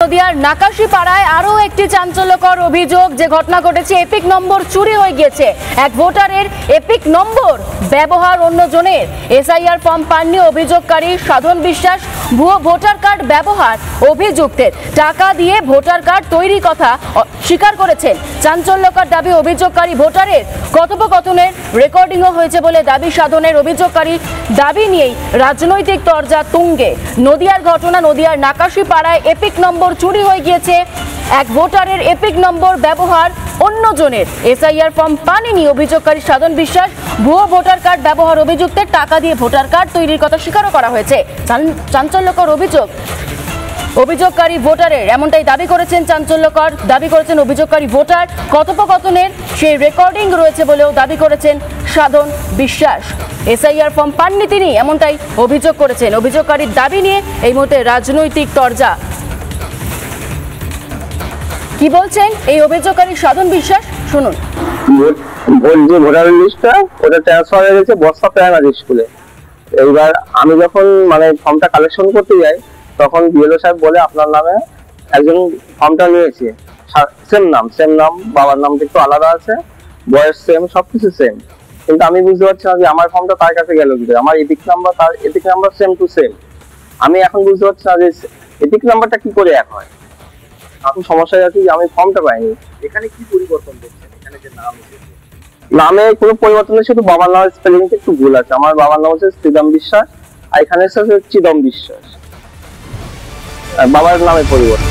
নদিয়ার নাকাশিপাড়ায় আরো একটি চাঞ্চল্যকর অভিযোগ, যে ঘটনা ঘটেছে এপিক নম্বর চুরি হয়ে গিয়েছে। এক ভোটারের এপিক নম্বর ব্যবহার অন্যজনের। এসআইআর ফর্ম পাননি অভিযোগকারী সাধন বিশ্বাস। ভুয়ো ভোটার কার্ড ব্যবহার অভিযুক্তের। টাকা দিয়ে ভোটার কার্ড তৈরি কথা স্বীকার করেছেন। চাঞ্চল্যকর দাবি অভিযোগকারী ভোটারের। কথোপকথনের রেকর্ডিংও হয়েছে বলে দাবি সাধনের। অভিযোগকারী দাবি নিয়েই রাজনৈতিক তরজা তুঙ্গে। নদিয়ার ঘটনা, নদিয়ার নাকাশিপাড়ায় এপিক নম্বর চুরি হয়ে গিয়েছে। এক ভোটারের এপিক নম্বর ব্যবহার অন্যজনের। এসআইআর ফর্ম পাননি অভিযোগকারী সাধন বিশ্বাস। ভুয়ো ভোটার কার্ড ব্যবহার অভিযুক্তের। টাকা দিয়ে ভোটার কার্ড তৈরির কথা স্বীকারও করা হয়েছে। চাঞ্চল্যকর অভিযোগ অভিযোগকারী ভোটারের, এমনটাই দাবি করেছেন। চাঞ্চল্যকর দাবি করেছেন অভিযোগকারী ভোটার। কথোপকথনের সেই রেকর্ডিং রয়েছে বলেও দাবি করেছেন সাধন বিশ্বাস। এসআইআর ফর্ম পাননি তিনি, এমনটাই অভিযোগ করেছেন। অভিযোগকারীর দাবি নিয়ে এই মুহূর্তে রাজনৈতিক তরজা। কি বলছেন এই অভিযোগকারী সাধন বিশ্বাস, শুনুন। যে ভোটার লিস্টটা ওটা ট্রান্সফার হয়ে গেছে বর্ষা প্রাইমারি স্কুলে। এইবার আমি যখন ফর্মটা কালেকশন করতে যাই, তখন বিএলও সাহেব বলে আপনার নামে একজন ফর্মটা নিয়েছে, সেম নাম, বাবার নামটা একটু আলাদা আছে, বয়স সেম, সবকিছু সেম। কিন্তু আমি বুঝতে পারছি না যে আমার ফর্মটা তার কাছে গেল কি করে। আমার এপিক নাম্বার তার epic number same to same. আমি এখন বুঝতে পারছি না যে এপিক নাম্বারটা কি করে এক হয়। এখন সমস্যা আছে যে আমি ফর্মটা পাইনি। এখানে কি পরিবর্তন দেখছেন? এখানে যে নাম এসেছে, নামে কোনো পরিবর্তন নেই, শুধু বাবার নামের স্পেলিং একটু ভুল আছে। আমার বাবার নাম হচ্ছে শ্রীরাম বিশ্বাস, আর এখানে এসেছে চিদম বিশ্বাস। বাবার নামে পরিবর্তন।